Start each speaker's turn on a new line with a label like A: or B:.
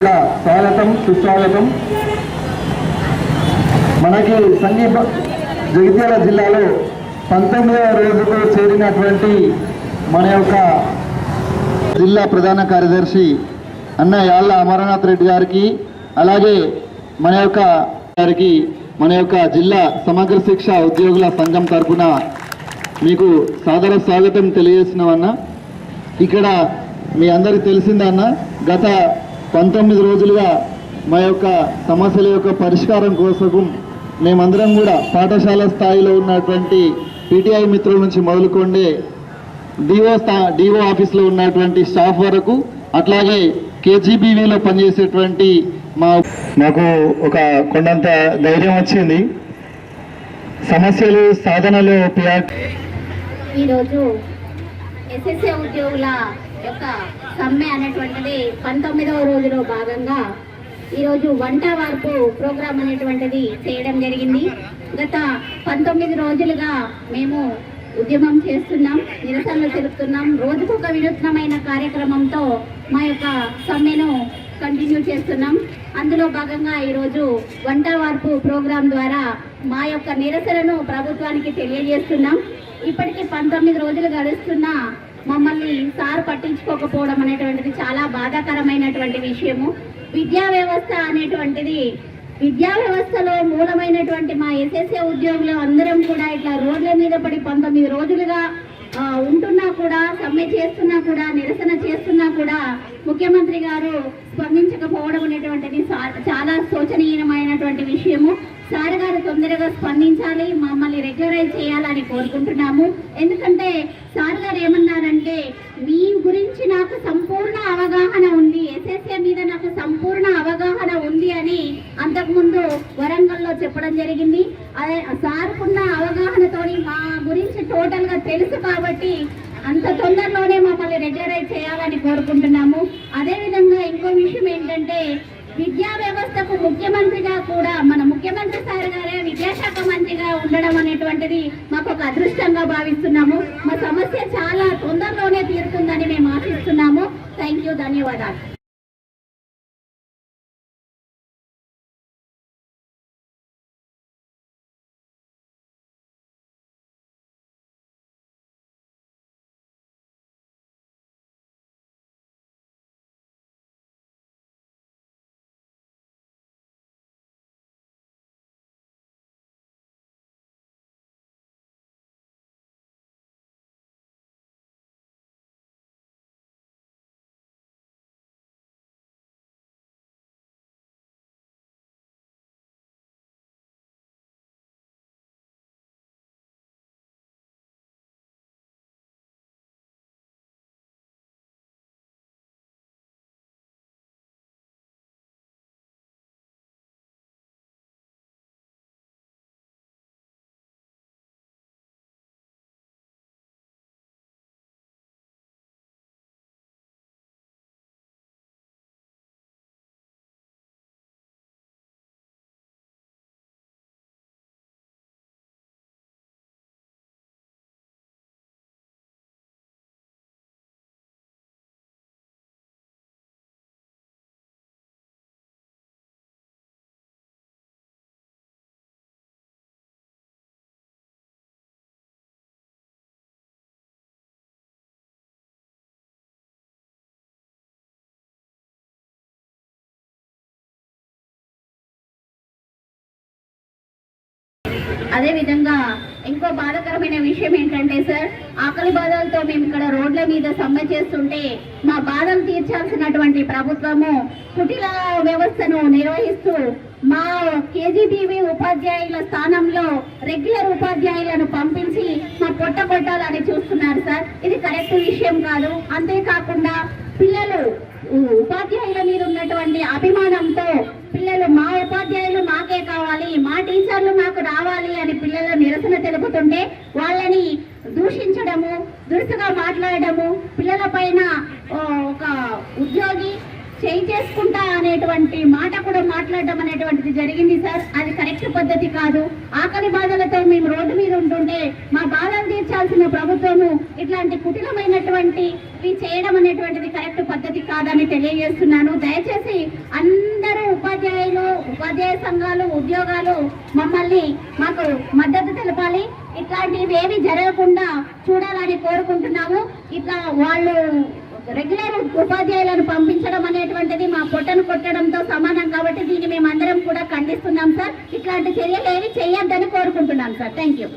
A: స్వాగతం సుస్వాగతం. మనకి జగిత్యాల జిల్లాలో 19వ రోజుకు చేరినటువంటి మన యొక్క జిల్లా ప్రధాన కార్యదర్శి అన్న యాళ్ళ అమరనాథ్ రెడ్డి గారికి, అలాగే మన యొక్క జిల్లా సమగ్ర శిక్ష ఉద్యోగుల సంఘం తరఫున మీకు సాదర స్వాగతం తెలియజేస్తున్నామన్న. ఇక్కడ మీ అందరికీ తెలిసిందన్న, గత 19 రోజులుగా మా యొక్క సమస్యల యొక్క పరిష్కారం కోసం మేమందరం కూడా పాఠశాల స్థాయిలో ఉన్నటువంటి పీటీఐ మిత్రుల నుంచి మొదలుకొండే డిఓ ఆఫీస్లో ఉన్నటువంటి స్టాఫ్ వరకు, అట్లాగే కేజీబీవీలో పనిచేసేటువంటి మాకు ఒక కొండంత ధైర్యం వచ్చింది. సమస్యలు సాధనలో
B: ఈరోజు ఎస్ఎస్ఏ ఉద్యోగుల యొక్క సమ్మె అనేటువంటిది 19వ రోజులో భాగంగా ఈరోజు వంట వార్పు ప్రోగ్రాం అనేటువంటిది చేయడం జరిగింది. గత 19 రోజులుగా మేము ఉద్యమం చేస్తున్నాం, నిరసనలు తెలుపుతున్నాం. రోజుకొక వినూత్నమైన కార్యక్రమంతో మా యొక్క సమ్మెను కంటిన్యూ చేస్తున్నాం. అందులో భాగంగా ఈరోజు వంట వార్పు ప్రోగ్రాం ద్వారా మా యొక్క నిరసనను ప్రభుత్వానికి తెలియజేస్తున్నాం. ఇప్పటికీ 19 రోజులు గడుస్తున్నా మమ్మల్ని సార్ పట్టించుకోకపోవడం అనేటువంటిది చాలా బాధాకరమైనటువంటి విషయము. విద్యా వ్యవస్థలో మూలమైనటువంటి మా ఎస్ఎస్ఏ ఉద్యోగులు అందరం కూడా ఇట్లా రోడ్ల మీద పడి 19 రోజులుగా ఉంటున్నా కూడా, సమ్మె చేస్తున్నా కూడా, నిరసన చేస్తున్నా కూడా ముఖ్యమంత్రి గారు స్పందించకపోవడం అనేటువంటిది చాలా శోచనీయమైనటువంటి విషయము. సార్ గారు తొందరగా స్పందించాలి, మమ్మల్ని రెగ్యులరైజ్ చేయాలని కోరుకుంటున్నాము. ఎందుకంటే సార్ గారు ఏమన్నారంటే, మీ గురించి నాకు సంపూర్ణ అవగాహన ఉంది, ఎస్ఎస్ఏ మీద నాకు సంపూర్ణ అవగాహన ఉంది అని అంతకుముందు వరంగల్లో చెప్పడం జరిగింది. అదే సార్కున్న అవగాహనతో మా గురించి టోటల్గా తెలుసు కాబట్టి అంత తొందరలోనే మమ్మల్ని రెగ్యులరైజ్ చేయాలని కోరుకుంటున్నాము. అదేవిధంగా ఇంకో విషయం ఏంటంటే, విద్యా వ్యవస్థకు ముఖ్యమంత్రిగా కూడా మన ముఖ్యమంత్రి సార్ గారే విద్యాశాఖ మంత్రిగా ఉండడం అనేటువంటిది మాకు ఒక అదృష్టంగా భావిస్తున్నాము. మా సమస్య చాలా తొందరలోనే తీరుతుందని మేము ఆశిస్తున్నాము. థ్యాంక్ యూ, ధన్యవాదాలు. అదేవిధంగా ఇంకో బాధాకరమైన విషయం ఏంటంటే సార్, ఆకలి బాధలతో మేము ఇక్కడ రోడ్ల మీద సమ్మె చేస్తుంటే మా బాధలు తీర్చాల్సినటువంటి ప్రభుత్వము కుటీల వ్యవస్థను నిర్వహిస్తూ మా కేజీబీవీ ఉపాధ్యాయుల స్థానంలో రెగ్యులర్ ఉపాధ్యాయులను పంపించి మా పొట్ట కొట్టాలని చూస్తున్నారు సార్. ఇది కరెక్ట్ విషయం కాదు. అంతేకాకుండా పిల్లలు ఉపాధ్యాయుల మీద ఉన్నటువంటి అభిమానంతో పిల్లలు మా ఉపాధ్యాయులు మాకే కావాలి, మా టీచర్లు మాకు రావాలి అని పిల్లలు నిరసన తెలుపుతుంటే వాళ్ళని దూషించడము, దురుసుగా మాట్లాడడము, పిల్లల పైన ఒక ఉద్యోగి చేయి చేసుకుంటా అనేటువంటి మాట కూడా మాట్లాడడం అనేటువంటిది జరిగింది సార్. అది కరెక్ట్ పద్ధతి కాదు. ఆకలి బాధలతో మేము రోడ్డు మీద ఉంటుంటే మా బాధలు తీర్చాల్సిన ప్రభుత్వము ఇట్లాంటి కుటిలమైనటువంటి చేయడం అనేటువంటిది కరెక్ట్ పద్ధతి కాదని తెలియజేస్తున్నాను. దయచేసి అందరూ ఉపాధ్యాయులు, ఉపాధ్యాయ సంఘాలు, ఉద్యోగాలు మాకు మద్దతు తెలపాలి. ఇట్లాంటివి ఏవి జరగకుండా చూడాలని కోరుకుంటున్నాము. ఇట్లా వాళ్ళు రెగ్యులర్ ఉపాధ్యాయులను పంపించడం అనేటువంటిది మా పొట్టను కొట్టడంతో సమానం కాబట్టి దీన్ని మేమందరం కూడా ఖండిస్తున్నాం సార్. ఇట్లాంటి చర్యలు ఏవి చేయొద్దని కోరుకుంటున్నాం సార్. Thank you.